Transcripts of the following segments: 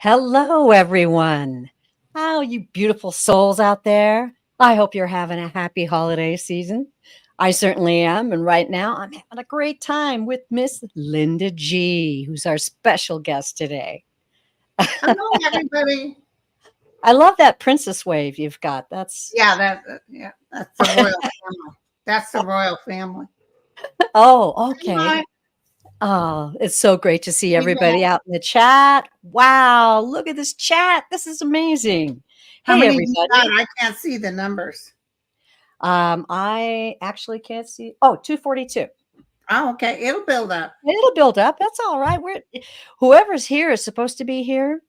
Hello, everyone. How you beautiful souls out there. I hope you're having a happy holiday season. I certainly am. And right now, I'm having a great time with Miss Linda G, who's our special guest today. Hello, everybody. I love that princess wave you've got. That's, That's the royal family. That's the royal family. oh, okay. Hi. Oh, it's so great to see Hey, everybody out in the chat. Wow, look at this chat. This is amazing. how Hey, many you got? everybody. I can't see the numbers. I actually can't see. Oh, 242. Oh, okay. It'll build up. It'll build up. That's all right. Whoever's here is supposed to be here.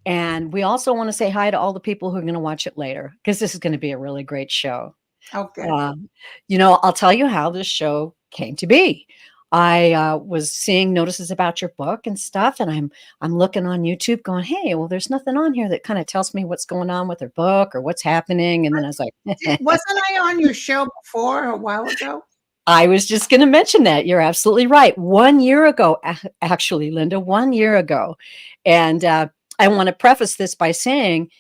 And we also want to say hi to all the people who are going to watch it later because this is going to be a really great show. Okay. Um, I'll tell you how this show came to be. I was seeing notices about your book and stuff, and I'm looking on YouTube, going, "Hey, well, there's nothing on here that kind of tells me what's going on with her book or what's happening." And then I was like, Wasn't I on your show before a while ago? I was just going to mention that. You're absolutely right. 1 year ago, actually, Linda, 1 year ago. And I want to preface this by saying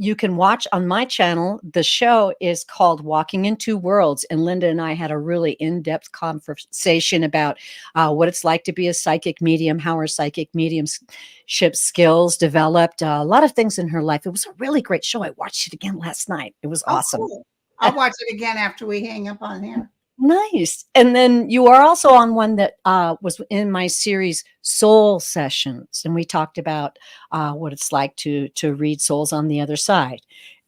you can watch on my channel. The show is called Walking in Two Worlds. And Linda and I had a really in-depth conversation about what it's like to be a psychic medium, how her psychic mediumship skills developed, a lot of things in her life. It was a really great show. I watched it again last night. It was awesome. Cool. I'll watch it again after we hang up on here. Nice. And then you are also on one that was in my series Soul Sessions, and we talked about what it's like to read souls on the other side,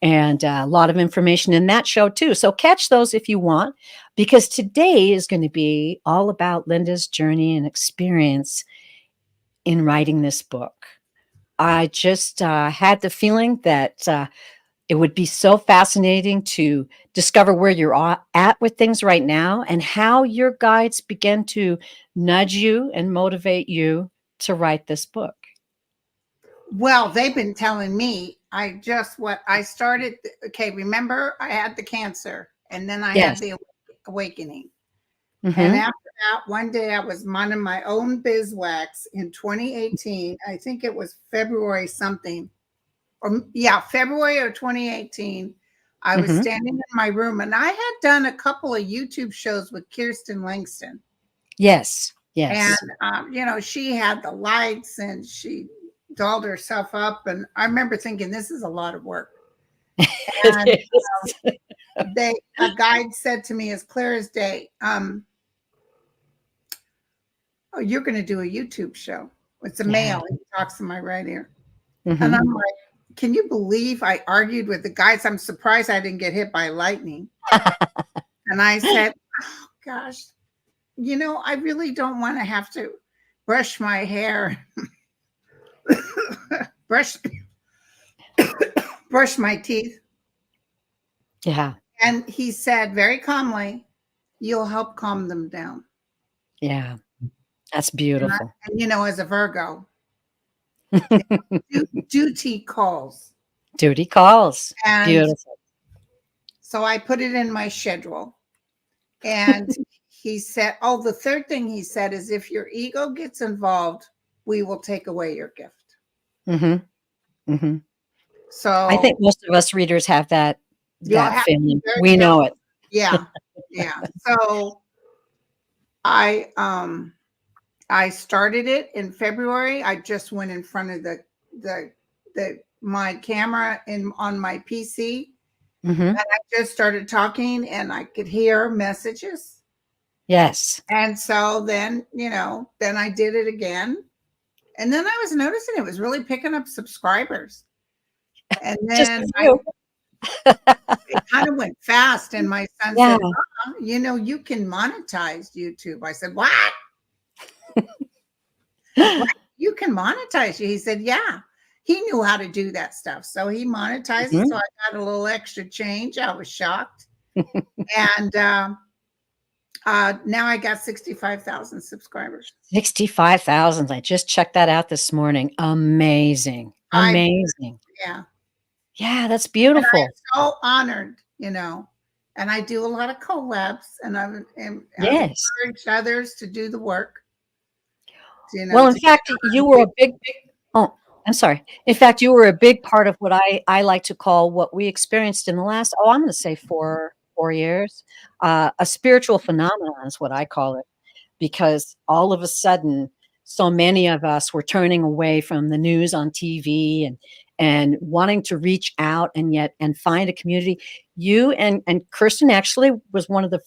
and a lot of information in that show too. So catch those if you want, because today is going to be all about Linda's journey and experience in writing this book. I just had the feeling that it would be so fascinating to discover where you're at with things right now and how your guides begin to nudge you and motivate you to write this book. Well, they've been telling me. I started. Okay, remember I had the cancer, and then I had Yes. the awakening. And Mm-hmm. after that, one day I was minding my own beeswax in 2018. I think it was February something. February of 2018. I was Mm-hmm. standing in my room, and I had done a couple of YouTube shows with Kirsten Langston. Yes. And, Yes. she had the lights and she dolled herself up. And I remember thinking, this is a lot of work. And It is. a guide said to me as clear as day, oh, you're going to do a YouTube show. It's a male. He talks in my right ear. Mm-hmm. And I'm like, can you believe I argued with the guys? I'm surprised I didn't get hit by lightning. And I said, oh, gosh, I really don't want to have to brush my hair, brush my teeth. Yeah. And he said very calmly, you'll help calm them down. Yeah. That's beautiful. And as a Virgo, duty calls. Duty calls. And beautiful. So I put it in my schedule. And he said, the third thing he said is, if your ego gets involved, we will take away your gift. Mm-hmm. Mm-hmm. So I think most of us readers have that feeling. We know it. Yeah. Yeah. So I started it in February. I just went in front of my camera on my PC. Mm-hmm. And I just started talking and I could hear messages. Yes. And so then, then I did it again. And then I was noticing it was really picking up subscribers. And then it kind of went fast. And my son said, you can monetize YouTube. I said, what? You can monetize you. He said, yeah. He knew how to do that stuff. So he monetized it. So I got a little extra change. I was shocked. And now I got 65,000 subscribers. 65,000. I just checked that out this morning. Amazing. Amazing. Yeah, that's beautiful. And I'm so honored, and I do a lot of collabs, and I've encouraged others to do the work. Well, in fact, you were a big. Oh, I'm sorry. In fact, you were a big part of what I like to call what we experienced in the last, oh, I'm gonna say 4 years, a spiritual phenomenon is what I call it, because all of a sudden, so many of us were turning away from the news on TV and wanting to reach out and yet and find a community. You and Kirsten actually was one of the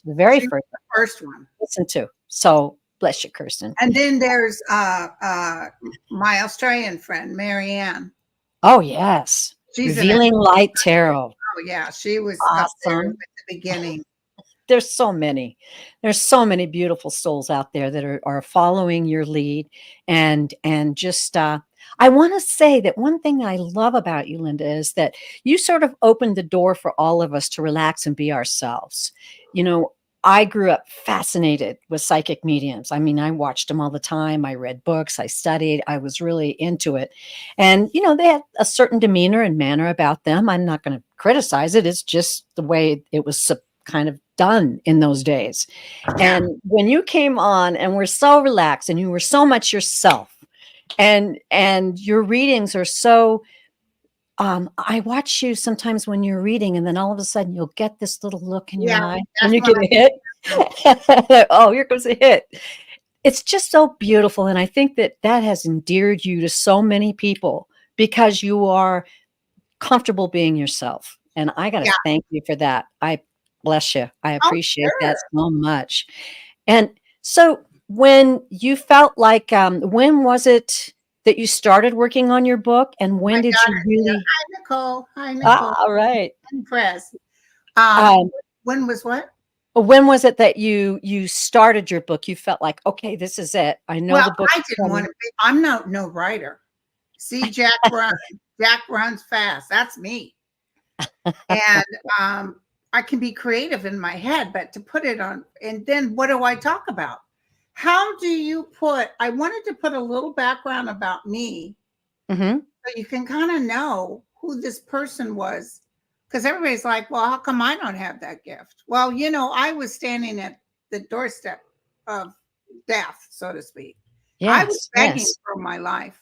very She was first the first one. listen to. So bless you, Kirsten. And then there's my Australian friend, Marianne. Oh yes. She's an Revealing Light Tarot. oh yeah, she was up there at Awesome. the beginning. There's so many. There's so many beautiful souls out there that are following your lead and just I want to say that one thing I love about you, Linda, is that you sort of opened the door for all of us to relax and be ourselves. You know, I grew up fascinated with psychic mediums. I mean, I watched them all the time. I read books, I studied, I was really into it. And, you know, they had a certain demeanor and manner about them. I'm not going to criticize it. It's just the way it was kind of done in those days. And when you came on and were so relaxed and you were so much yourself and your readings are so I watch you sometimes when you're reading and then all of a sudden you'll get this little look in your Yeah, eye that's and you when get a hit. Oh, here comes a hit. It's just so beautiful. And I think that that has endeared you to so many people because you are comfortable being yourself. And I got to yeah. thank you for that. I bless you. I Oh, appreciate that sure. so much. And so when you felt like, when was it that you started working on your book and when My did you daughter's here. really, Hi, Nicole. Hi, Nicole. all right. I'm impressed. Um, When was what? when was it that you started your book? You felt like, okay, this is it. I know Well, the book I is didn't want coming. to be. I'm no writer. See Jack run. Jack runs fast. That's me. And I can be creative in my head, but to put it on, and then what do I talk about? How do you put? I wanted to put a little background about me Hmm. so you can kind of know who this person was. Because everybody's like, well, how come I don't have that gift? Well, you know, I was standing at the doorstep of death, so to speak. I was Yes, begging yes. for my life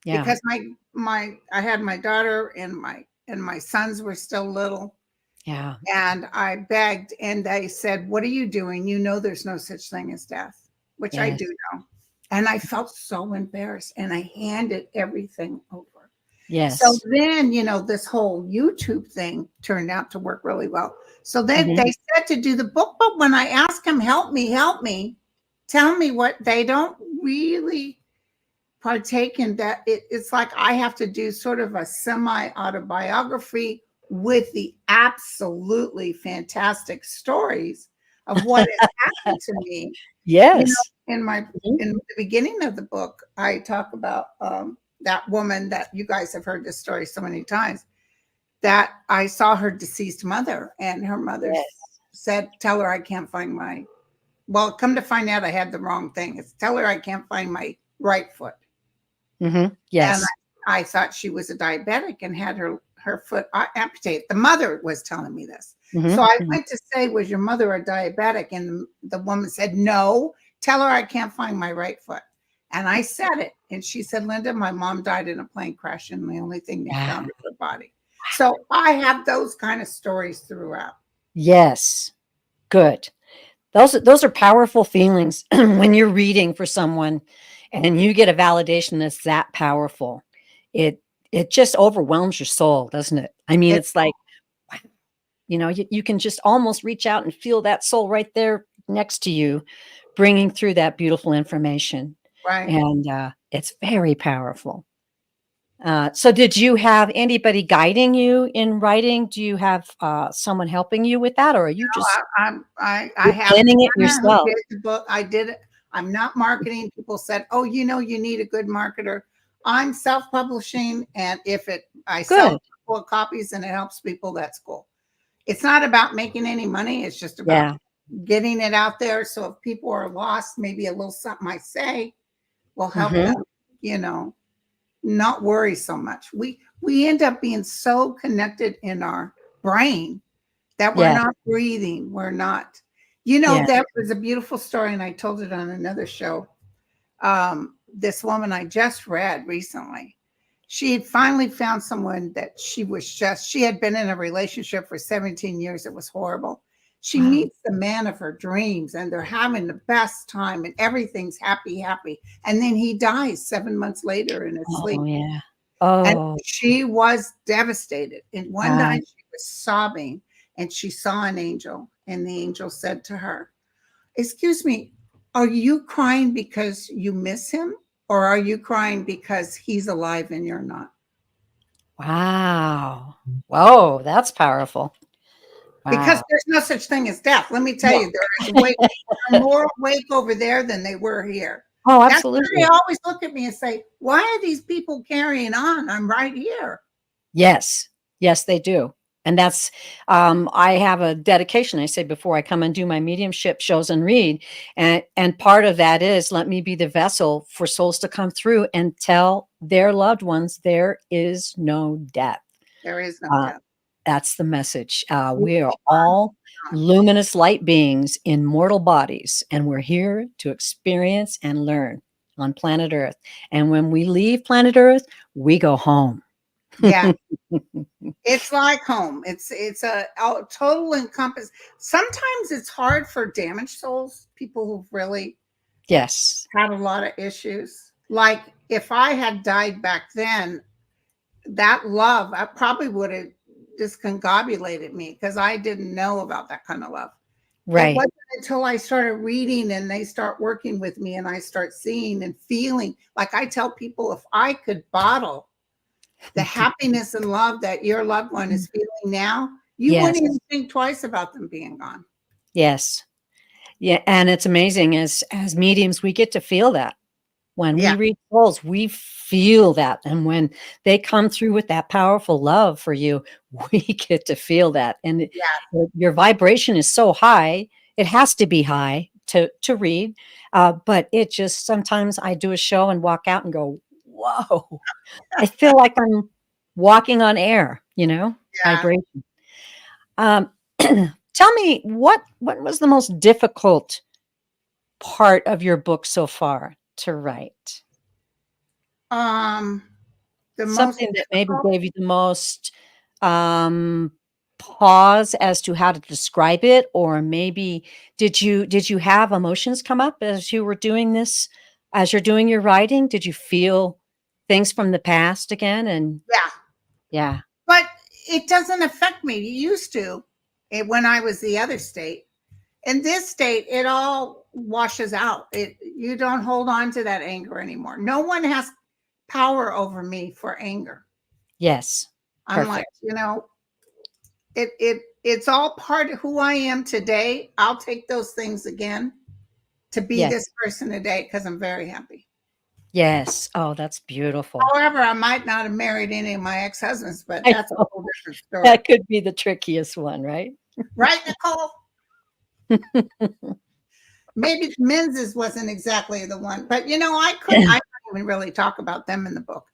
Yeah. because my I had my daughter and my sons were still little, Yeah. and I begged, and they said, "What are you doing? You know there's no such thing as death," which I Yes. do know. And I felt so embarrassed, and I handed everything over. So Yes. then, you know, this whole YouTube thing turned out to work really well. So then Hmm. they said to do the book, but when I ask them, help me, tell me what they don't really partake in that. It's like I have to do sort of a semi autobiography with the absolutely fantastic stories of what has happened to me. You know, Yes. in my Mhm. in the beginning of the book, I talk about that woman that you guys have heard this story so many times. That I saw her deceased mother, and her mother Yes. said, "Tell her I can't find my." Well, come to find out, I had the wrong thing. It's tell her I can't find my right foot. And Yes. I thought she was a diabetic and had her foot amputated. The mother was telling me this. So Mhm, I mhm. went to say, was your mother a diabetic? And the woman said, no, tell her I can't find my right foot. And I said it. And she said, Linda, my mom died in a plane crash and the only thing they Yeah. found was her body. So I have those kind of stories throughout. Yes. Good. Those are powerful feelings when you're reading for someone and you get a validation that's that powerful. It it just overwhelms your soul, doesn't it? I mean, It, it's like, wow, you know, you can just almost reach out and feel that soul right there next to you, bringing through that beautiful information. right. And it's very powerful. So did you have anybody guiding you in writing? Do you have someone helping you with that, or are you just I you're have a planning it partner who yourself? did the book. I did it. I'm not marketing. People said, "Oh, you know, you need a good marketer." I'm self-publishing, and if I sell a Good. couple of copies and it helps people, that's cool. It's not about making any money. It's just about Yeah. getting it out there. So if people are lost, maybe a little something I say will help Mhm. them. You know, not worry so much. We end up being so connected in our brain that we're Yeah. not breathing. We're not, you know, Yeah. that was a beautiful story, and I told it on another show. This woman I just read recently, she had finally found someone that she had been in a relationship for 17 years. It was horrible. She Wow. meets the man of her dreams and they're having the best time and everything's happy, happy. And then he dies 7 months later in his sleep. Oh, yeah. And Oh, she was devastated. And one wow. night she was sobbing and she saw an angel. And the angel said to her, "Excuse me, are you crying because you miss him? Or are you crying because he's alive and you're not?" Wow. Whoa, that's powerful. Because Wow. there's no such thing as death. Let me tell Yeah. you, they're more awake over there than they were here. Oh, That's why they absolutely. always look at me and say, "Why are these people carrying on? I'm right here." Yes. Yes, they do. And that's, I have a dedication, I say, before I come and do my mediumship shows and read. And part of that is let me be the vessel for souls to come through and tell their loved ones there is no death. There is no Uh, death. that's the message. We We are keep all on. luminous light beings in mortal bodies, and we're here to experience and learn on planet Earth. And when we leave planet Earth, we go home. Yeah, it's like home. It's a total encompass. Sometimes it's hard for damaged souls, people who've really Yes. had a lot of issues. Like if I had died back then, that love, I probably would have discombobulated me because I didn't know about that kind of love. It Right. wasn't until I started reading and they start working with me and I start seeing and feeling. Like I tell people, if I could bottle the happiness and love that your loved one is feeling now, you Yes. wouldn't even think twice about them being gone. Yes. Yeah. And it's amazing as mediums, we get to feel that. When we Yeah. read souls, we feel that. And when they come through with that powerful love for you, we get to feel that. And Yeah. your vibration is so high, it has to be high to read. But it just sometimes I do a show and walk out and go, whoa, I feel like I'm walking on air, Yeah. vibration. Um, tell me what was the most difficult part of your book so far to write? Um, the most Something that maybe difficult. gave you the most, um, pause as to how to describe it, or maybe did you have emotions come up as you were doing this as you're doing your writing? Did you feel things from the past again? And Yeah. yeah. But it doesn't affect me. It used to when I was the other state. In this state, it all washes out. You don't hold on to that anger anymore. No one has power over me for anger. Yes. I'm like, Perfect. it's all part of who I am today. I'll take those things again to be Yes. this person today because I'm very happy. Yes. Oh, that's beautiful. However, I might not have married any of my ex-husbands, but I that's a know. whole different story. That could be the trickiest one, right? Right, Nicole? Maybe Menzies wasn't exactly the one, but I don't even really talk about them in the book.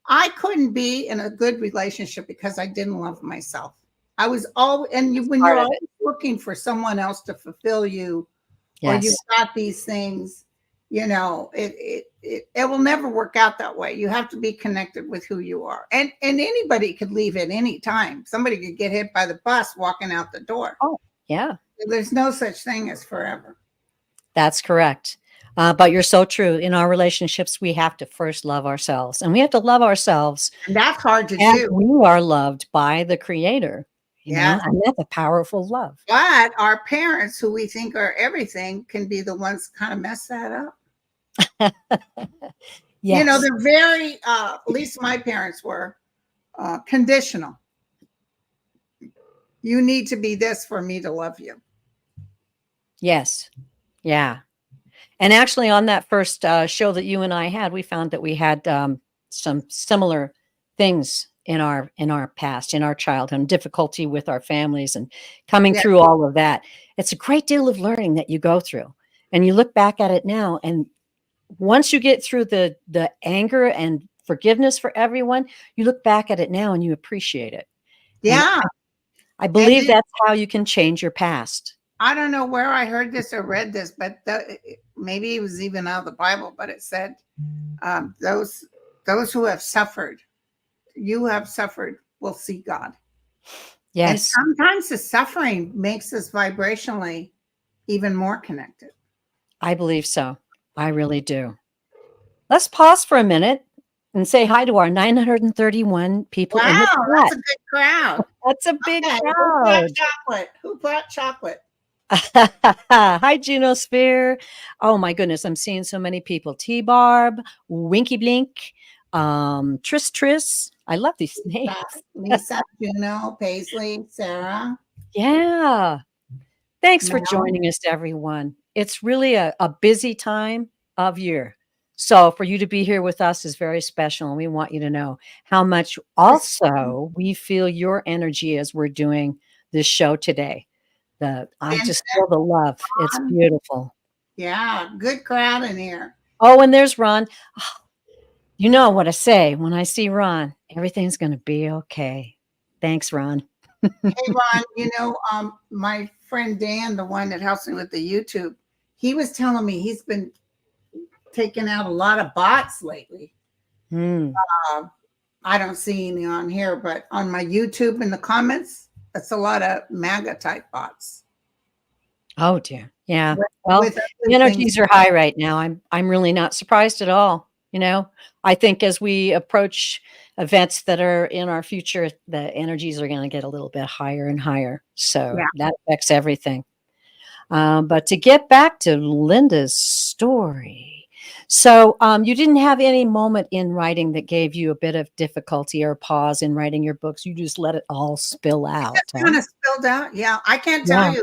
I couldn't be in a good relationship because I didn't love myself. I was all, when you're Part of it. always looking for someone else to fulfill you, or you've Yes. got these things, it will never work out that way. You have to be connected with who you are, and anybody could leave at any time. Somebody could get hit by the bus walking out the door. Oh, yeah. There's no such thing as forever. That's correct. But you're so true. In our relationships, we have to first love ourselves, and we have to love ourselves And that's hard to as do. we are loved by the Creator, Yeah. and that's a powerful love. But our parents, who we think are everything, can be the ones kind of mess that up. Yes. They're very, at least my parents were, conditional. You need to be this for me to love you. Yes. Yeah. And actually, on that first show that you and I had, we found that we had some similar things in our past, in our childhood, and difficulty with our families, and coming Yeah. through all of that. It's a great deal of learning that you go through, and you look back at it now, and once you get through the anger and forgiveness for everyone, you look back at it now and you appreciate it. And Yeah. I And believe that's how you can change your past. I don't know where I heard this or read this, but maybe it was even out of the Bible, but it said, those who have suffered you have suffered will see God. And Yes, sometimes the suffering makes us vibrationally even more connected. I believe so. I really do. Let's pause for a minute and say hi to our 931 people in the Wow, chat. that's a good crowd. That's a big Okay, who brought crowd. chocolate? Who brought chocolate? Hi, Junosphere. Oh my goodness, I'm seeing so many people. T-Barb, Winky Blink, Tris Tris. I love these names. Lisa, Juno, Paisley, Sarah. Yeah. Thanks for Mel. joining us, everyone. It's really a busy time of year. So for you to be here with us is very special. And we want you to know how much also we feel your energy as we're doing this show today. I just feel the love. It's Ron. beautiful. Yeah, good crowd in here. Oh, and there's Ron. You know what I say when I see Ron, everything's going to be okay. Thanks, Ron. Hey, Ron, my friend Dan, the one that helps me with the YouTube, he was telling me he's been taking out a lot of bots lately. Mm. I don't see any on here, but on my YouTube in the comments, that's a lot of MAGA type bots. Oh dear. Yeah. With, Well, with the energies are high right now. I'm really not surprised at all. You know, I think as we approach events that are in our future, the energies are going to get a little bit higher and higher. So that affects everything. But to get back to Linda's story, so you didn't have any moment in writing that gave you a bit of difficulty or pause in writing your books. You just let it all spill out. It kind of spilled out. Yeah, I can't tell you.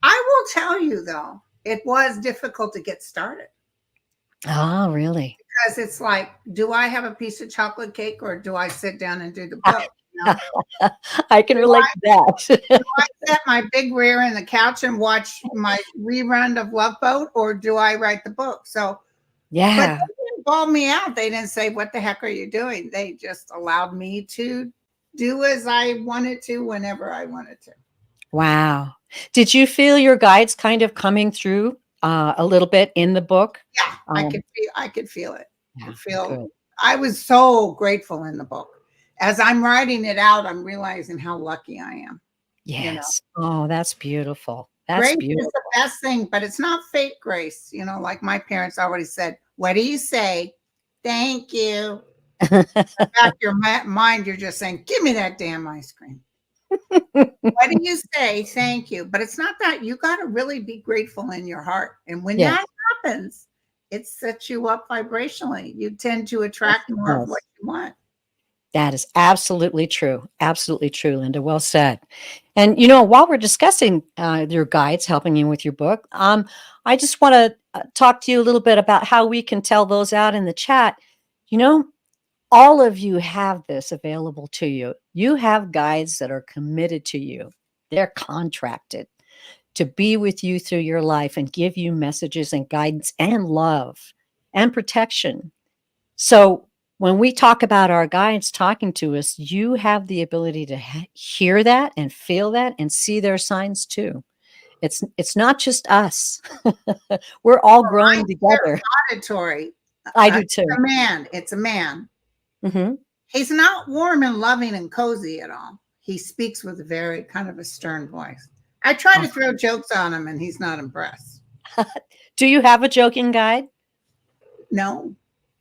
I will tell you though, it was difficult to get started. Oh, really? Because it's like, do I have a piece of chocolate cake or do I sit down and do the book? You know? I can relate to that. Do I set my big rear in the couch and watch my rerun of Love Boat, or do I write the book? So, yeah. But they didn't ball me out. They didn't say, "What the heck are you doing?" They just allowed me to do as I wanted to whenever I wanted to. Wow. Did you feel your guides kind of coming through a little bit in the book? Yeah, I could feel it. Yeah, I was so grateful in the book. As I'm writing it out, I'm realizing how lucky I am. Yes. You know? Oh, that's beautiful. That's grace beautiful. Is the best thing, but it's not fake grace. You know, like my parents already said, what do you say? Thank you. Back your mind, you're just saying, give me that damn ice cream. What do you say? Thank you. But it's not that. You got to really be grateful in your heart. And when that happens, it sets you up vibrationally. You tend to attract more of what you want. That is absolutely true. Absolutely true, Linda. Well said. And, you know, while we're discussing your guides helping you with your book, I just want to talk to you a little bit about how we can tell those out in the chat. You know, all of you have this available to you. You have guides that are committed to you. They're contracted to be with you through your life and give you messages and guidance and love and protection. So when we talk about our guides talking to us, you have the ability to hear that and feel that and see their signs too. It's not just us. We're all growing together. Auditory. I do too. It's a man. Mm-hmm. He's not warm and loving and cozy at all. He speaks with a very kind of a stern voice. I try to throw jokes on him and he's not impressed. Do you have a joking guide? No.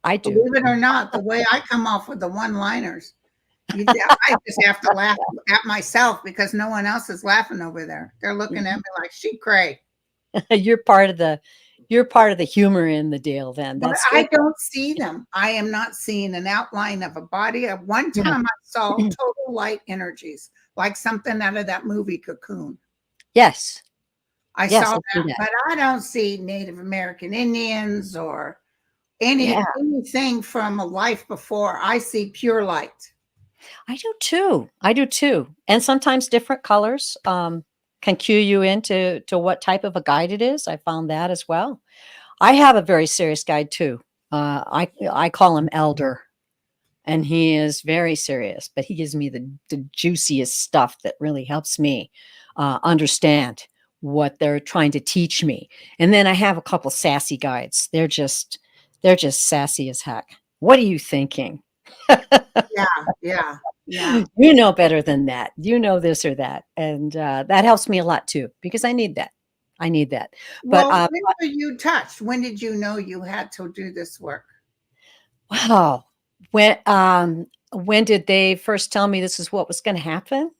I do. Believe it or not, the way I come off with the one-liners, I just have to laugh at myself because no one else is laughing over there. They're looking at me like, she cray. You're part of the humor in the deal then. I don't see them. I am not seeing an outline of a body. At one time I saw total light energies, like something out of that movie Cocoon. Yes. I saw that, but I don't see Native American Indians or anything from a life before. I see pure light. I do too. And sometimes different colors can cue you into what type of a guide it is. I found that as well. I have a very serious guide too. I call him Elder, and he is very serious, but he gives me the juiciest stuff that really helps me understand what they're trying to teach me. And then I have a couple sassy guides. They're just sassy as heck. What are you thinking? Yeah, yeah, yeah. You know better than that. You know this or that. And that helps me a lot too, because I need that. I need that. But Well, when were you touched? When did you know you had to do this work? wow. When did they first tell me this is what was going to happen?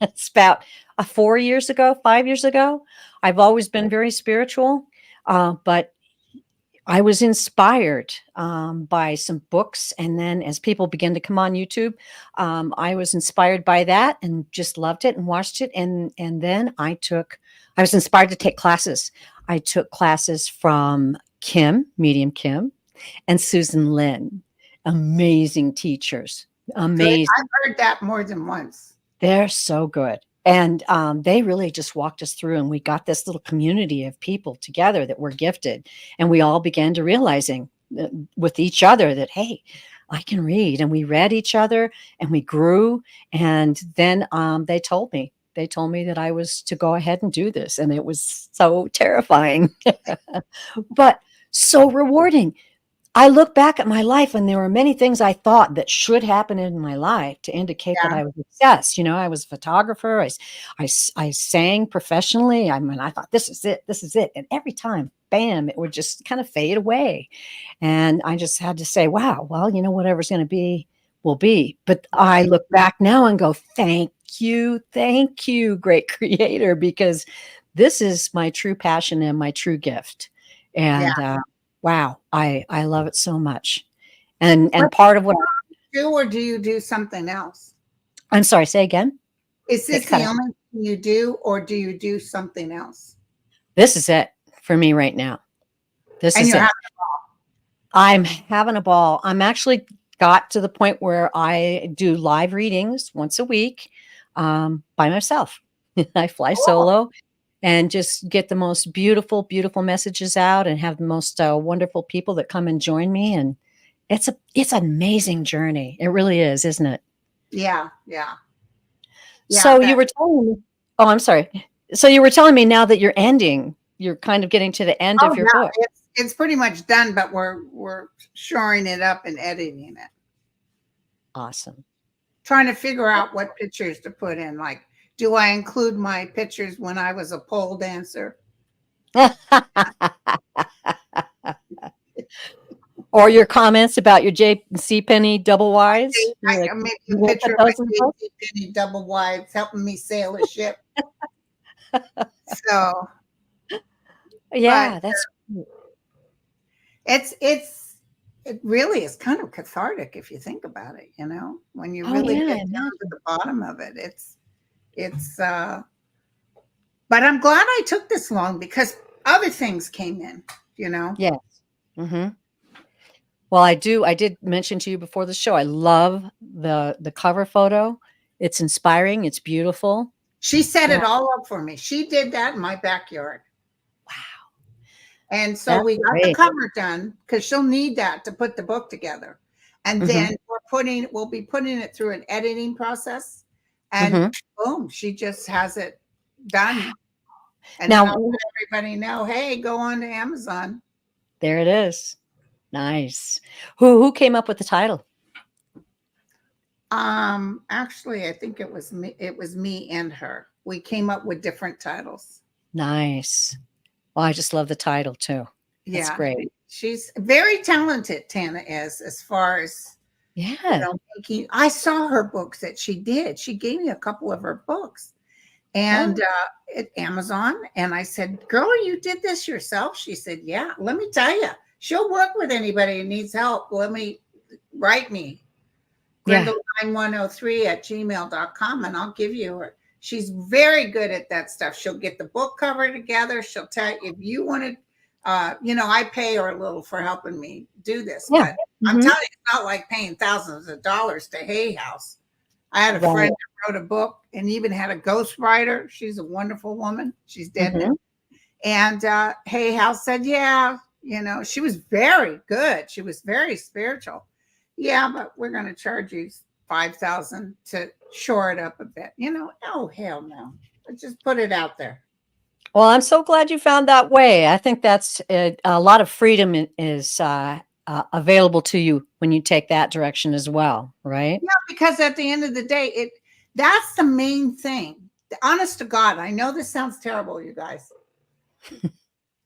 It's about 4 years ago, 5 years ago. I've always been very spiritual, but I was inspired by some books, and then as people began to come on YouTube, I was inspired by that and just loved it and watched it. And then I was inspired to take classes. I took classes from Kim, Medium Kim, and Susan Lin, amazing teachers, Good. amazing. I've heard that more than once. They're so good. And they really just walked us through, and we got this little community of people together that were gifted. And we all began to realizing with each other that, hey, I can read. And we read each other and we grew. And then they told me that I was to go ahead and do this. And it was so terrifying, but so rewarding. I look back at my life and there were many things I thought that should happen in my life to indicate that Yeah, I was obsessed. You know, I was a photographer. I sang professionally. I mean, I thought this is it, this is it. And every time, bam, it would just kind of fade away. And I just had to say, wow, well, you know, whatever's going to be will be. But I look back now and go, thank you, great creator, because this is my true passion and my true gift. yeah. And wow, I love it so much. What And part of what do you do, or do you do something else? I'm sorry, say again. Is It this cut the out. only thing you do, or do you do something else? This is it for me right now. This And is you're it. having I'm having a ball. I'm actually got to the point where I do live readings once a week by myself. I fly cool. solo and just get the most beautiful, beautiful messages out and have the most wonderful people that come and join me. And it's an amazing journey. It really is, isn't it? Yeah, yeah, yeah. So you That were telling me, oh, I'm sorry. So you were telling me now that you're kind of getting to the end oh of your yeah, book. it's pretty much done, but we're shoring it up and editing it. Awesome. Trying to figure out what pictures to put in. Like, do I include my pictures when I was a pole dancer? Or your comments about your JC Penny double Ys. You're like, Maybe you a won't picture put of my those in the book? J.C. Penney double wides helping me sail a ship. So, but Yeah, that's it really is kind of cathartic if you think about it, you know, when you oh really yeah, get I down to imagine. the bottom of it. It's but I'm glad I took this long because other things came in, you know. Yes. Hmm. Well, I did mention to you before the show. I love the cover photo. It's inspiring. It's beautiful. She set Yeah. it all up for me. She did that in my backyard. Wow. And so That's we got the great. cover done because she'll need that to put the book together. And Hmm. then we'll be putting it through an editing process. And Hmm. boom, she just has it done. And then Now, I'll let everybody know, hey, go on to Amazon. there it is. Nice. Who came up with the title? Actually, I think it was me and her. We came up with different titles. Nice. Well, I just love the title too. That's Yeah. great. She's very talented, Tana is, as far as Yeah. making. I saw her books that she did. She gave me a couple of her books and Oh, at Amazon. And I said, girl, you did this yourself? She said, yeah, let me tell you, she'll work with anybody who needs help. Write me, yeah. grindle9103 at gmail.com, and I'll give you her. She's very good at that stuff. She'll get the book cover together. She'll tell you if you want to, I pay her a little for helping me do this, Yeah. but I'm Hmm. telling you, it's not like paying thousands of dollars to Hay House. I had a Right. friend that wrote a book and even had a ghostwriter. She's a wonderful woman. She's dead now. Hmm. And Hay House said, yeah, she was very good. She was very spiritual. Yeah, but we're going to charge you 5,000 to shore it up a bit. Oh hell no. Let's just put it out there. Well, I'm so glad you found that way. I think that's a lot of freedom is available to you when you take that direction as well, right? Yeah, because at the end of the day, that's the main thing. Honest to God, I know this sounds terrible, you guys.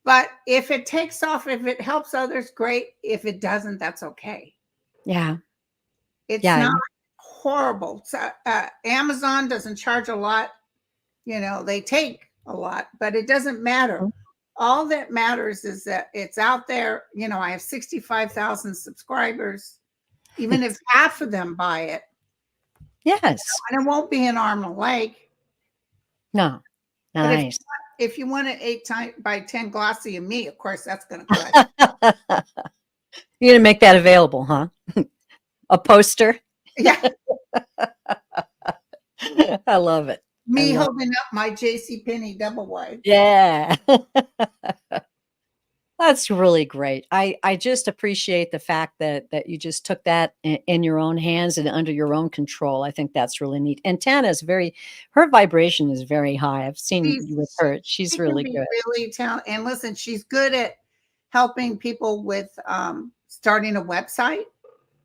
But if it takes off, if it helps others, great. If it doesn't, that's okay. Yeah. It's Yeah. not horrible. So, Amazon doesn't charge a lot. They take a lot, but it doesn't matter. All that matters is that it's out there. I have 65,000 subscribers. Even if half of them buy it, Yes. and it won't be an arm and a leg. No. But Nice. if you want an 8x10 glossy of me, of course, that's going to cut. You're going to make that available, huh? A poster? Yeah. I love it. Me holding up my JCPenney double wide. Yeah. That's really great. I just appreciate the fact that you just took that in your own hands and under your own control. I think that's really neat. And Tana is her vibration is very high. I've seen you with her. She's really good. Really talented. And listen, she's good at helping people with starting a website.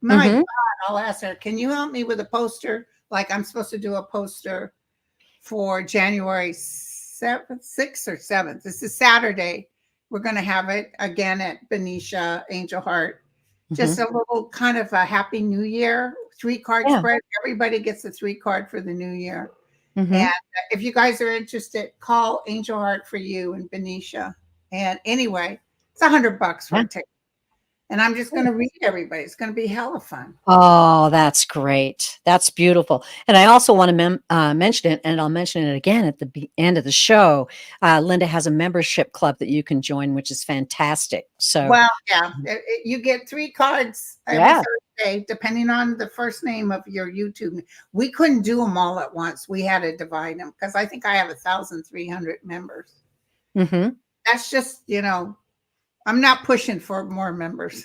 My God, I'll ask her, can you help me with a poster? Like I'm supposed to do a poster for January 7th, 6th or 7th. This is Saturday. We're going to have it again at Benicia Angel Heart. Just a little kind of a happy new year 3-card spread. Everybody gets a 3-card for the new year. And if you guys are interested, call Angel Heart for you in Benicia. And anyway, it's $100 for a ticket. And I'm just going to read everybody. It's going to be hella fun. Oh, that's great. That's beautiful. And I also want to mention it, and I'll mention it again at the end of the show. Linda has a membership club that you can join, which is fantastic. So, well, yeah, you get 3 cards every Thursday, depending on the first name of your YouTube. We couldn't do them all at once. We had to divide them because I think I have 1,300 members. That's just, I'm not pushing for more members.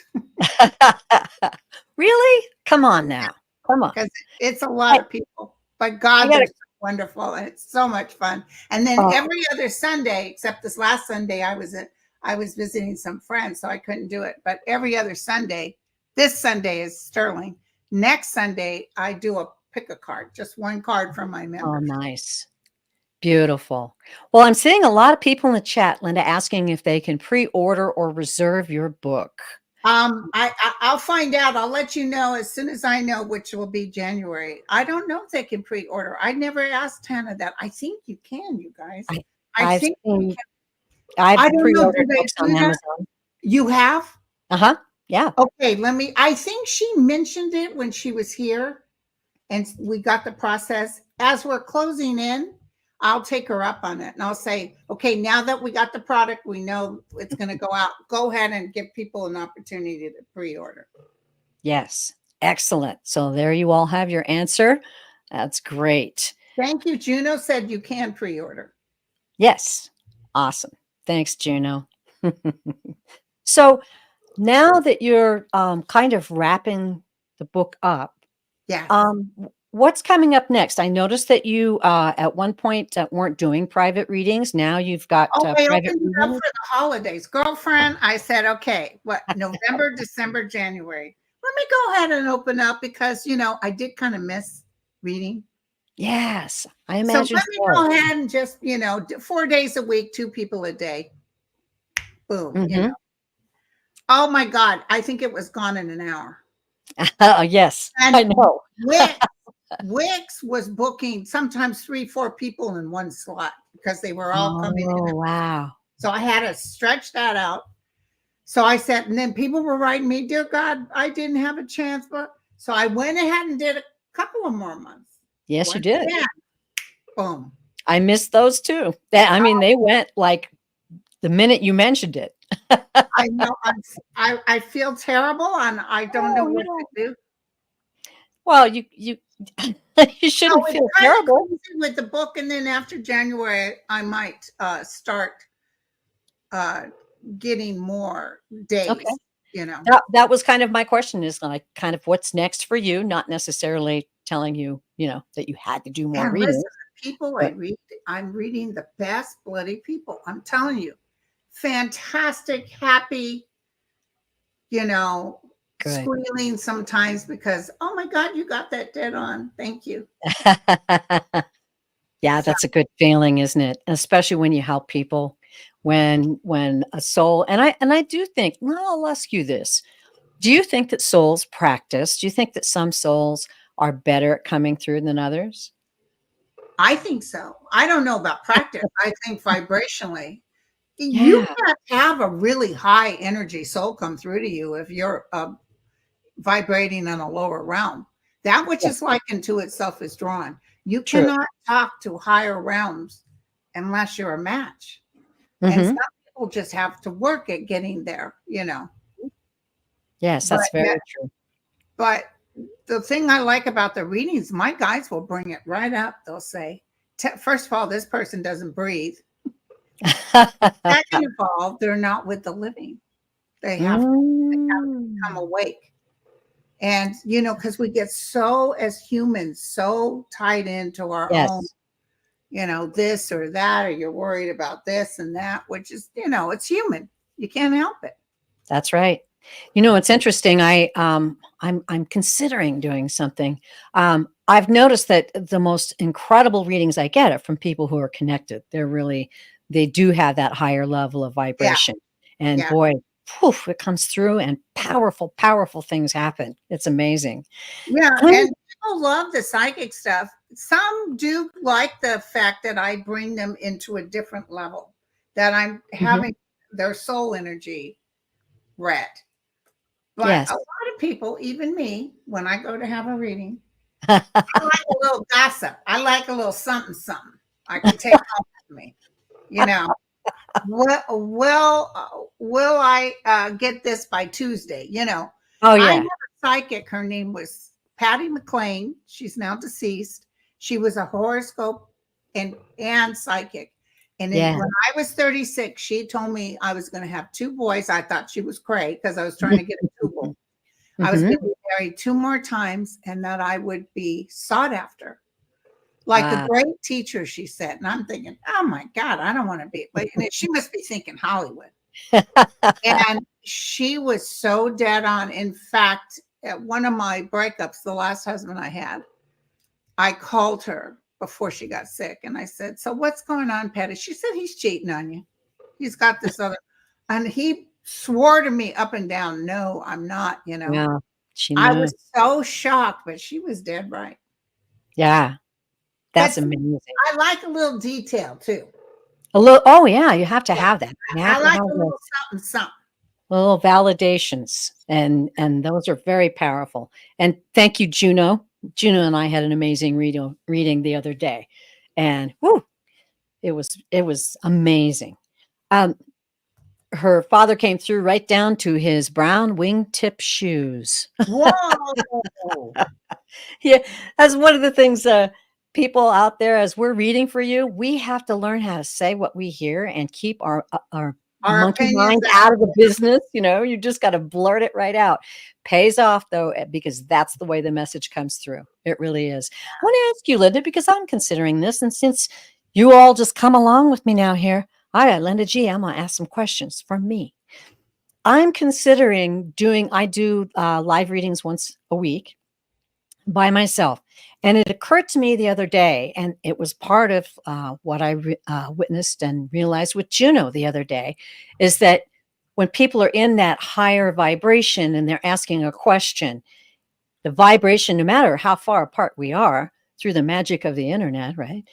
Really? Come on now. Come on. Because it's a lot of people. But God, they're so wonderful. And it's so much fun. And then every other Sunday, except this last Sunday, I was visiting some friends, so I couldn't do it. But every other Sunday, this Sunday is Sterling. Next Sunday, I do pick a card, just 1 card from my members. Oh, nice. Beautiful. Well, I'm seeing a lot of people in the chat, Linda, asking if they can pre-order or reserve your book. I'll find out. I'll let you know as soon as I know, which will be January. I don't know if they can pre-order. I never asked Tana that. I think you can, you guys. I think you can. I've pre-ordered books on Amazon. You have? Yeah. Okay, I think she mentioned it when she was here and we got the process. As we're closing in, I'll take her up on it and I'll say, okay, now that we got the product, we know it's going to go out. Go ahead and give people an opportunity to pre-order. Yes. Excellent. So there you all have your answer. That's great. Thank you. Juno said you can pre-order. Yes. Awesome. Thanks, Juno. So now that you're kind of wrapping the book up, what's coming up next? I noticed that you at one point weren't doing private readings. Now you've got private readings for the holidays. Girlfriend, I said, okay, November, December, January. Let me go ahead and open up because, I did kind of miss reading. Yes, I imagine. So let me go ahead and just, 4 days a week, 2 people a day. Boom. Oh my God. I think it was gone in an hour. Yes, and I know. Wix was booking sometimes 3-4 people in one slot because they were all coming in. Oh, wow. So I had to stretch that out. So I said, and then people were writing me, dear God, I didn't have a chance. But so I went ahead and did a couple of more months. Yes, you did. Again, boom. I missed those too. They went like the minute you mentioned it. I know. I feel terrible and I don't know what to do. Well, you you shouldn't feel terrible with the book, and then after January, I might start getting more days. Okay. That was kind of my question: is like kind of what's next for you? Not necessarily telling you, that you had to do more reading. Listen, people I'm reading the best bloody people. I'm telling you, fantastic, happy. Good. squealing sometimes because, oh my God, you got that dead on. Thank you. Yeah, So that's a good feeling, isn't it? Especially when you help people, when a soul and I do think, well, I'll ask you this. Do you think that souls practice? Do you think that some souls are better at coming through than others? I think so. I don't know about practice. I think vibrationally, you Yeah. can't have a really high energy soul come through to you if you're vibrating in a lower realm. That which Yeah. is likened to itself is drawn. You True. cannot talk to higher realms unless you're a match. And some Mhm. people just have to work at getting there, Yes, But that's very true. but the thing I like about the readings, my guides will bring it right up. They'll say, first of all, this person doesn't breathe. Second of all, they're not with the living. They have to become Mm. awake. And, because we get so, as humans, so tied into our own, Yes, this or that, or you're worried about this and that, which is, it's human. You can't help it. that's right. You know, it's interesting. I'm considering doing something. I've noticed that the most incredible readings I get are from people who are connected. They do have that higher level of Yeah. vibration. And Yeah. boy, poof, it comes through and powerful, powerful things happen. It's amazing. Yeah. Um, And people love the psychic stuff. Some do like the fact that I bring them into a different level, that I'm mhm. having their soul energy read. But Yes. a lot of people, even me, when I go to have a reading, I like a little gossip. I like a little something, something I can take home with me. You know, will I get this by Tuesday? Oh, I had yeah. a psychic. Her name was Patty McLean. She's now deceased. She was a horoscope and psychic. And Yeah. when I was 36, she told me I was going to have two boys. I thought she was crazy because I was trying to get a tubal. I was going Mhm. to be married two more times and that I would be sought after like a Wow. great teacher, she said. And I'm thinking, oh my God, I don't want to be. But she must be thinking Hollywood. And she was so dead on. In fact, at one of my breakups, the last husband I had, I called her before she got sick and I said, so what's going on, Patty? She said, he's cheating on you. He's got this other. And he swore to me up and down, no, I'm not. Yeah. She I knew. was so shocked, but she was dead right. Yeah. But That's amazing. I like a little detail too. A little oh, yeah, you have to Yeah. have that. You I have to like have a the little something, something. little validations, and those are very powerful. And thank you, Juno. Juno and I had an amazing reading the other day, and whoo, it was amazing. Um, her father came through right down to his brown wingtip shoes. Whoa. Yeah, that's one of the things, people out there, as we're reading for you, we have to learn how to say what we hear and keep our Our monkey opinions mind out. out of the business, you just gotta blurt it right out. Pays off though, because that's the way the message comes through. It really is. I wanna ask you, Linda, because I'm considering this, and since you all just come along with me now here, alright, Linda G, I'm gonna ask some questions from me. I'm considering I do, live readings once a week by myself. And it occurred to me the other day, and it was part of what I witnessed and realized with Juno the other day, is that when people are in that higher vibration and they're asking a question, the vibration, no matter how far apart we are, through the magic of the internet, right?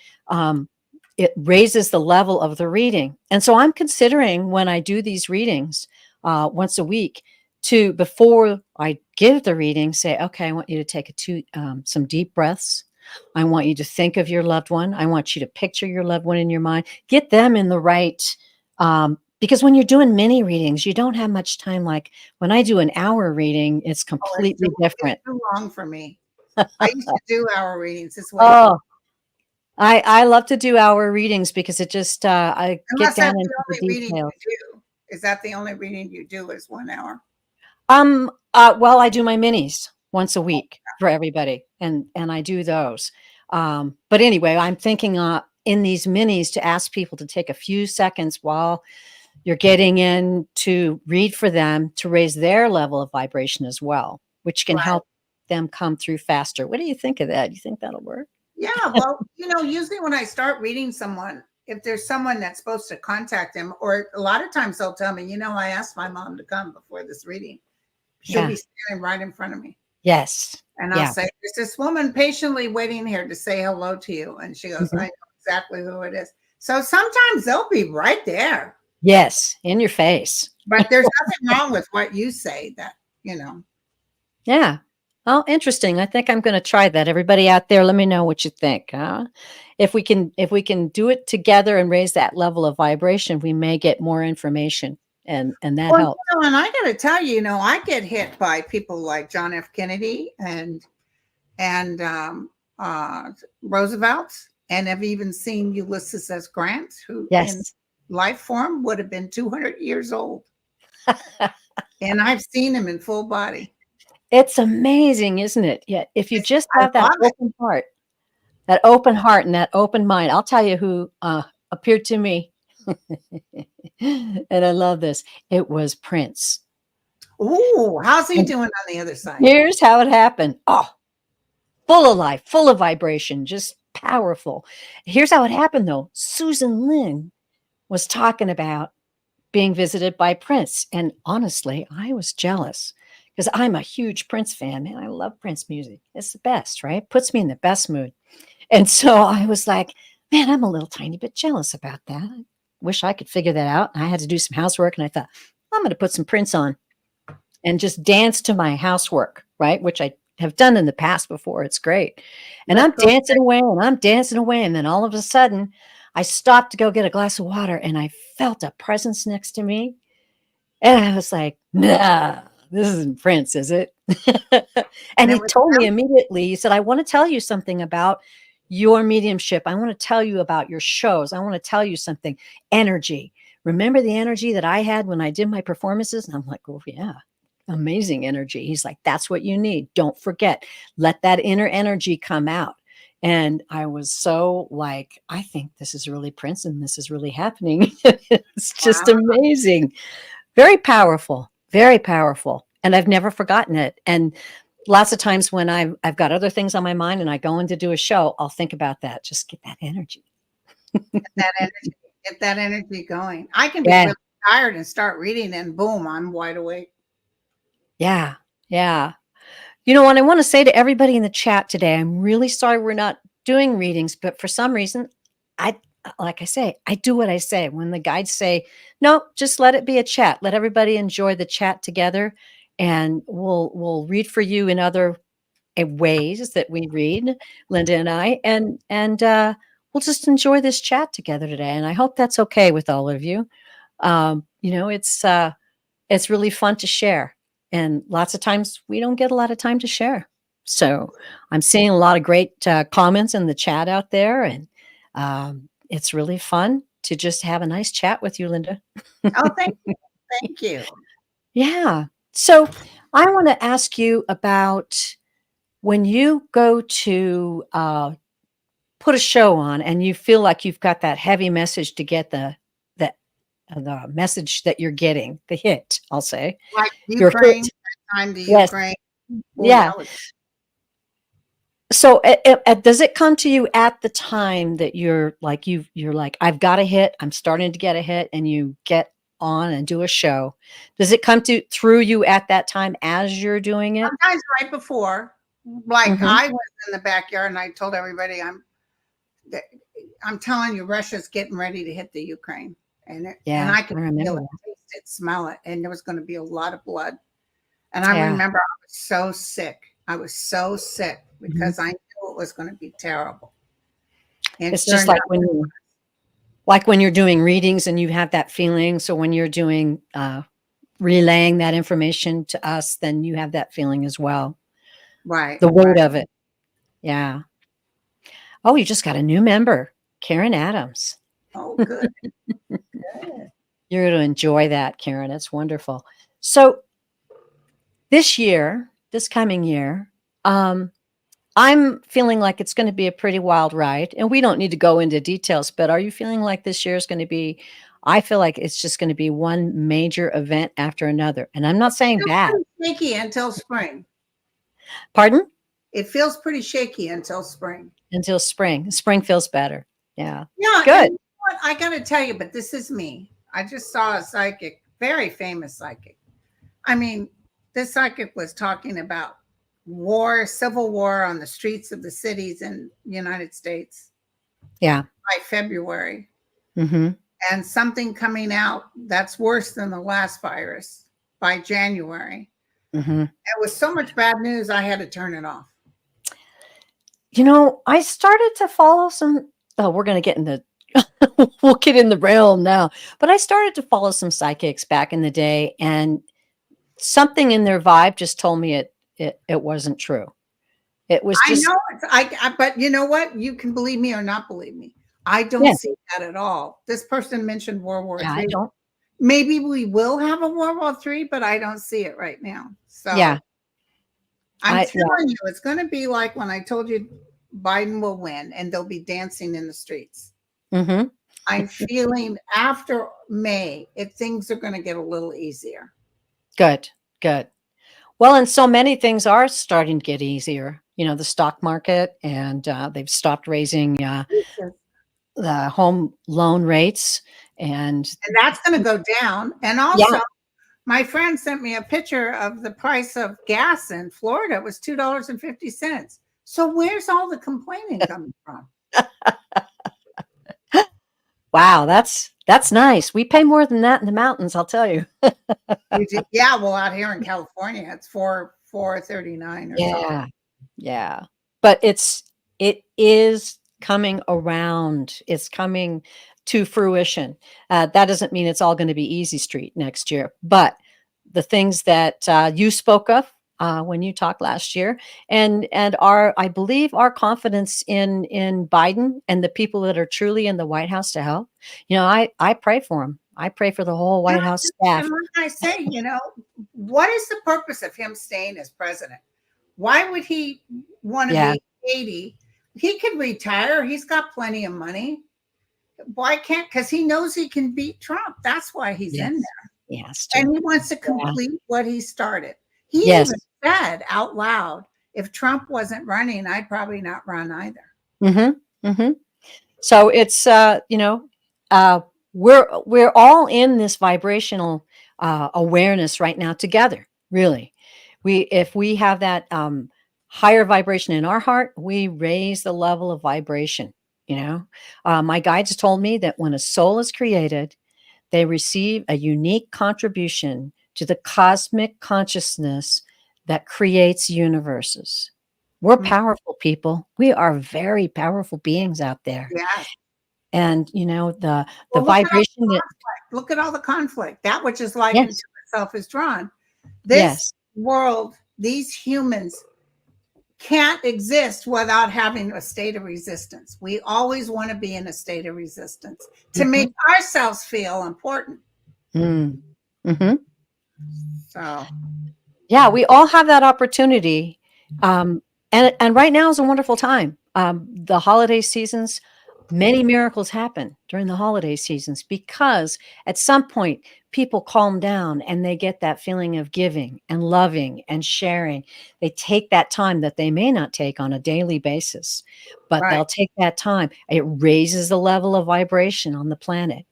It raises the level of the reading. And so I'm considering when I do these readings once a week to, before I give the reading, say, okay, I want you to take some deep breaths. I want you to think of your loved one. I want you to picture your loved one in your mind. Get them in the right, because when you're doing mini readings, you don't have much time. Like when I do an hour reading, it's Oh, completely different. it's too long for me. I used to do hour readings. It's way too, Oh, I love to do hour readings because it just, I get unless down that's the into the only reading details. you do. Is that the only reading you do is 1 hour? Well, I do my minis once a week for everybody, and I do those. But anyway, I'm thinking, in these minis to ask people to take a few seconds while you're getting in to read for them to raise their level of vibration as well, which can Right. help them come through faster. What do you think of that? Do you think that'll work? Yeah, well, usually when I start reading someone, if there's someone that's supposed to contact them, or a lot of times they'll tell me, I asked my mom to come before this reading. She'll Yeah. be standing right in front of me. Yes. And I'll Yeah. say, there's this woman patiently waiting here to say hello to you. And she goes, I know exactly who it is. So sometimes they'll be right there. Yes. In your face. But there's nothing wrong with what you say that. Yeah. Oh, interesting. I think I'm going to try that. Everybody out there, let me know what you think. If we can do it together and raise that level of vibration, we may get more information, and that helps. And I got to tell you, I get hit by people like John F. Kennedy and Roosevelt, and I've even seen Ulysses S. Grant, who in life form would have been 200 years old. And I've seen him in full body. It's amazing, isn't it? Yeah. If you just have that open heart and that open mind, I'll tell you who appeared to me. And I love this. It was Prince. Ooh, how's he doing on the other side? Here's how it happened. Oh, full of life, full of vibration, just powerful. Here's how it happened, though. Susan Lin was talking about being visited by Prince. And honestly, I was jealous because I'm a huge Prince fan, man. I love Prince music. It's the best, right? Puts me in the best mood. And so I was like, man, I'm a little tiny bit jealous about that. I wish I could figure that out. I had to do some housework, and I thought, I'm going to put some Prince on and just dance to my housework, right? Which I have done in the past before. It's great. And I'm dancing away, and I'm dancing away. And then all of a sudden, I stopped to go get a glass of water, and I felt a presence next to me. And I was like, nah, this isn't Prince, is it? And he told me immediately, he said, I want to tell you something about your mediumship. I want to tell you about your shows. I want to tell you something. Energy. Remember the energy that I had when I did my performances? And I'm like, oh, yeah. Amazing energy. He's like, that's what you need. Don't forget. Let that inner energy come out. And I was so like, I think this is really Prince and this is really happening. It's just amazing. Very powerful. Very powerful. And I've never forgotten it. And lots of times when I've got other things on my mind and I go in to do a show, I'll think about that. Just get that energy. Get that energy going. I can be really tired and start reading and boom, I'm wide awake. Yeah. Yeah. You know what I want to say to everybody in the chat today, I'm really sorry we're not doing readings, but for some reason, like I say, I do what I say. When the guides say, no, just let it be a chat. Let everybody enjoy the chat together, and we'll read for you in other ways that we read, Linda and I, and we'll just enjoy this chat together today. And I hope that's okay with all of you. It's really fun to share. And lots of times we don't get a lot of time to share. So I'm seeing a lot of great comments in the chat out there. And it's really fun to just have a nice chat with you, Linda. Oh, thank you. Thank you. Yeah. So I want to ask you about when you go to put a show on and you feel like you've got that heavy message to get the message that you're getting, the hit, I'll say. Like Ukraine, time to Ukraine. Ooh, yeah. So does it come to you at the time that you're like, I've got a hit, I'm starting to get a hit, and you get on and do a show? Does it come through you at that time as you're doing it? Sometimes right before. Like I was in the backyard and I told everybody, I'm telling you, Russia's getting ready to hit the Ukraine. And I could feel it, taste it, smell it. And there was going to be a lot of blood. And I remember I was so sick. I was so sick because I knew it was going to be terrible. And it's just like when you're doing readings and you have that feeling. So when you're doing relaying that information to us, then you have that feeling as well. Right. The weight of it. Yeah. Oh, you just got a new member, Karen Adams. Oh, good. You're going to enjoy that, Karen. It's wonderful. So this coming year, I'm feeling like it's going to be a pretty wild ride. And we don't need to go into details, but are you feeling like this year is going to be I feel like it's just going to be one major event after another. And I'm not saying Feels bad. pretty shaky until spring. Pardon? It feels pretty shaky until spring. Until spring. Spring feels better. Yeah. Yeah, and Good. you know what? I got to tell you, but this is me. I just saw a psychic, very famous psychic. I mean, this psychic was talking about war, civil war on the streets of the cities in the United States Yeah. by February, Mm-hmm. and something coming out that's worse than the last virus by January. Mm-hmm. It was so much bad news, I had to turn it off. You know, I started to follow some. Oh, we're going to get in the. We'll get in the realm now. But I started to follow some psychics back in the day, and something in their vibe just told me it wasn't true. It was I just know it's, but you know what? You can believe me or not believe me. I don't yeah. see that at all. This person mentioned World War Yeah, I III. don't. Maybe we will have a World War III, but I don't see it right now. So Yeah, I'm yeah. telling you, it's going to be like when I told you Biden will win and they'll be dancing in the streets. Mm-hmm. I'm feeling after May, if things are going to get a little easier. Good, good. Well, and so many things are starting to get easier. You know, the stock market, and they've stopped raising the home loan rates, and And that's going to go down. And yeah, also, my friend sent me a picture of the price of gas in Florida. It was $2.50. So where's all the complaining coming from? wow, that's nice. We pay more than that in the mountains, I'll tell you. Yeah, well, out here in California, it's 4.39 or something. Yeah, yeah. But it is coming around. It's coming to fruition. That doesn't mean it's all going to be easy street next year, but the things that you spoke of when you talked last year, and our, I believe, our confidence in Biden and the people that are truly in the White House to help. You know, I pray for him. I pray for the whole Yeah, White House staff. and like I say, what is the purpose of him staying as president? Why would he want to Yeah, be 80? He could retire. He's got plenty of money. Why can't? Because he knows he can beat Trump. That's why he's in yes, there. he has And to. he wants to Yeah. complete what he started. He Yes. even said out loud, if Trump wasn't running, I'd probably not run either. Mm-hmm. Mm-hmm. So it's uh, we're all in this vibrational awareness right now together. Really, if we have that higher vibration in our heart, we raise the level of vibration. You know, my guides told me that when a soul is created, they receive a unique contribution to the cosmic consciousness that creates universes. We're Mm, powerful people. We are very powerful beings out there. yeah. And you know, the Well, vibration that look at all the conflict. That which is likened yes, to itself is drawn. This yes. world, these humans can't exist without having a state of resistance. We always want to be in a state of resistance to Mhm. make ourselves feel important. Mm. Mhm. So, Yeah, we all have that opportunity. And right now is a wonderful time. The holiday seasons, many miracles happen during the holiday seasons because at some point people calm down and they get that feeling of giving and loving and sharing. They take that time that they may not take on a daily basis, but right. they'll take that time. It raises the level of vibration on the planet.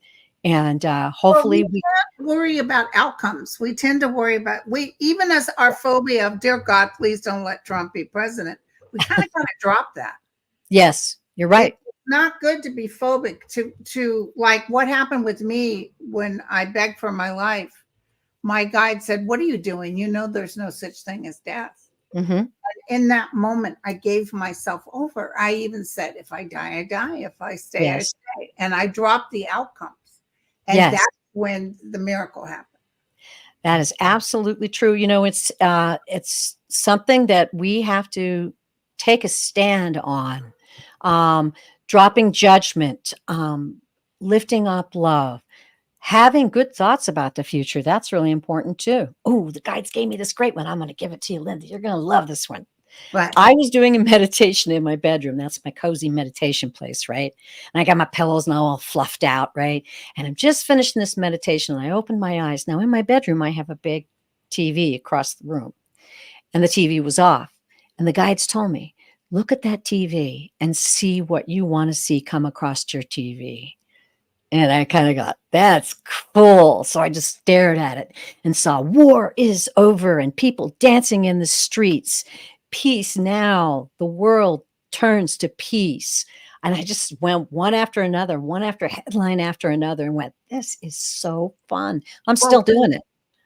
And Well, we hopefully we can't worry about outcomes. We tend to worry about even as our phobia of dear God, please don't let Trump be president. We kind of drop that. yes, you're It's right. not good to be phobic to like what happened with me when I begged for my life. My guide said, "What are you doing? You know there's no such thing as death." Hmm. In that moment, I gave myself over. I even said, if I die, I die. If I stay, I Yes. stay. And I dropped the outcomes. And Yes. that's when the miracle happened. That is absolutely true. You know, it's something that we have to take a stand on. Um, Dropping judgment, lifting up love, having good thoughts about the future. That's really important too. Oh, the guides gave me this great one. I'm going to give it to you, Linda. You're going to love this one. But I was doing a meditation in my bedroom. That's my cozy meditation place, right? And I got my pillows now all fluffed out, right? And I'm just finishing this meditation and I opened my eyes. Now in my bedroom, I have a big TV across the room and the TV was off. And the guides told me, look at that TV and see what you want to see come across your TV. And I kind of got, that's cool. So I just stared at it and saw war is over and people dancing in the streets. Peace now. The world turns to peace. And I just went one after another, one after headline after another, and went, this is so fun. I'm still doing it.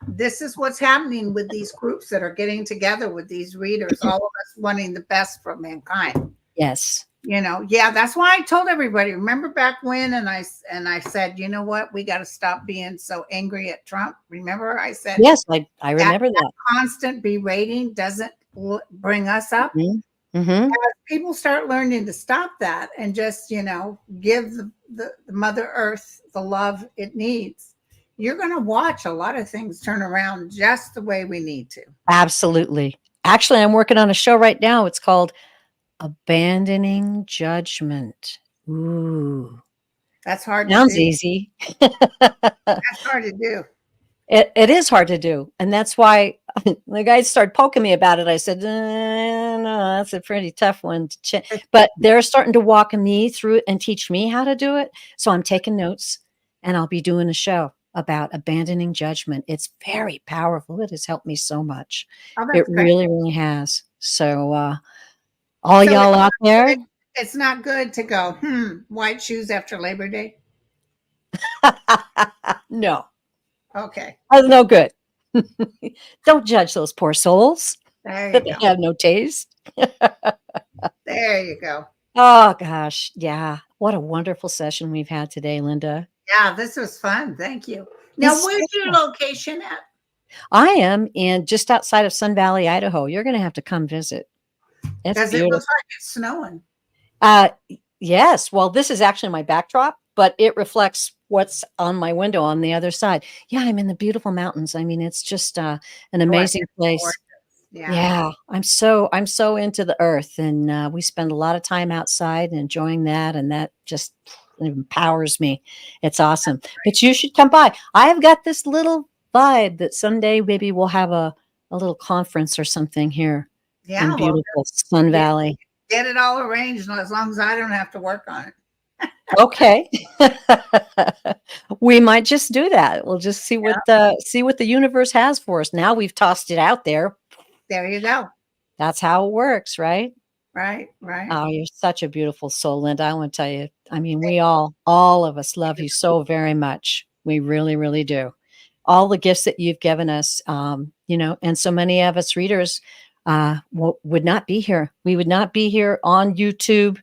this is what's happening with these groups that are getting together with these readers, all of us wanting the best for mankind. Yes. Yeah, that's why I told everybody, remember back when, and I said, you know what, we got to stop being so angry at Trump. Remember I said, yes, I remember that. Constant berating doesn't bring us up. Mm-hmm. As people start learning to stop that and just, give the Mother Earth the love it needs, you're going to watch a lot of things turn around just the way we need to. Absolutely. Actually, I'm working on a show right now. It's called Abandoning Judgment. Ooh. That's hard. Sounds easy. That's hard to do. It is hard to do. And that's why the guys started poking me about it. I said, no, that's a pretty tough one to change. But they're starting to walk me through it and teach me how to do it. So I'm taking notes and I'll be doing a show about abandoning judgment. It's very powerful. It has helped me so much. It really, really has. So y'all out there. It's not good to go, white shoes after Labor Day. No. Okay. That's no good. Don't judge those poor souls. There you go. They have no taste. There you go. Oh, gosh. Yeah. What a wonderful session we've had today, Linda. Yeah, this was fun. Thank you. Now, where's your location at? I am just outside of Sun Valley, Idaho. You're going to have to come visit. It's Does beautiful. it look like it's snowing? Yes. Well, this is actually my backdrop, but it reflects what's on my window on the other side. Yeah, I'm in the beautiful mountains. I mean, it's just an amazing place. Yeah. I'm so into the earth, and we spend a lot of time outside and enjoying that, and that just empowers me. It's awesome. But you should come by. I have got this little vibe that someday maybe we'll have a little conference or something here in beautiful Sun Valley. Get it all arranged as long as I don't have to work on it. Okay. We might just do that. We'll just see what the universe has for us. Now we've tossed it out there. There you go. That's how it works, right? Right. Oh, you're such a beautiful soul, Linda. I want to tell you. I mean, we all of us love you so very much. We really, really do. All the gifts that you've given us, and so many of us readers would not be here. We would not be here on YouTube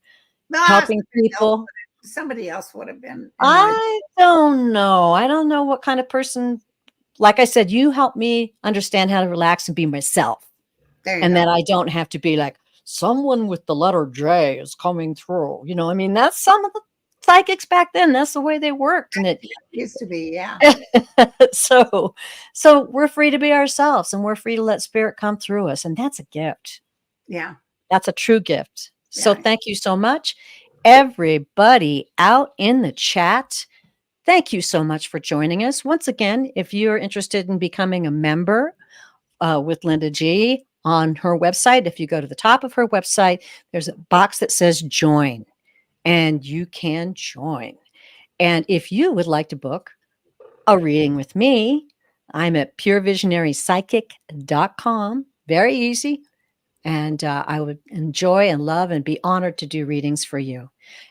helping people. Somebody else would have been. I don't know. I don't know what kind of person. Like I said, you help me understand how to relax and be myself. And that I don't have to be like, someone with the letter J is coming through. I mean, that's some of the psychics back then. That's the way they worked. And it used to be, yeah. So we're free to be ourselves, and we're free to let spirit come through us. And that's a gift. Yeah. That's a true gift. Yeah. So thank you so much. Everybody out in the chat, thank you so much for joining us. Once again, if you're interested in becoming a member with Linda G on her website, if you go to the top of her website, there's a box that says join, and you can join. And if you would like to book a reading with me, I'm at purevisionarypsychic.com. Very easy. And I would enjoy and love and be honored to do readings for you.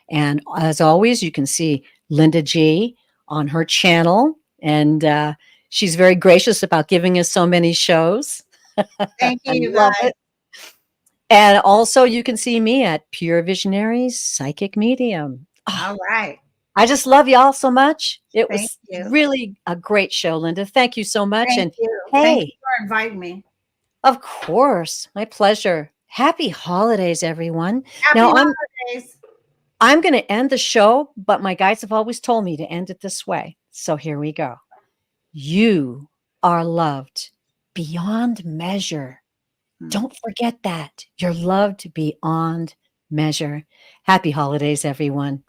And as always, you can see Linda G on her channel. And she's very gracious about giving us so many shows. Thank you. Love it. And also you can see me at Pure Visionary Psychic Medium. All right. I just love y'all so much. It was really a great show, Linda. Thank you so much. Thank you. Hey, thank you for inviting me. Of course. My pleasure. Happy holidays, everyone. Happy holidays. I'm going to end the show, but my guides have always told me to end it this way. So here we go. You are loved beyond measure. Mhm. Don't forget that. You're loved beyond measure. Happy holidays, everyone.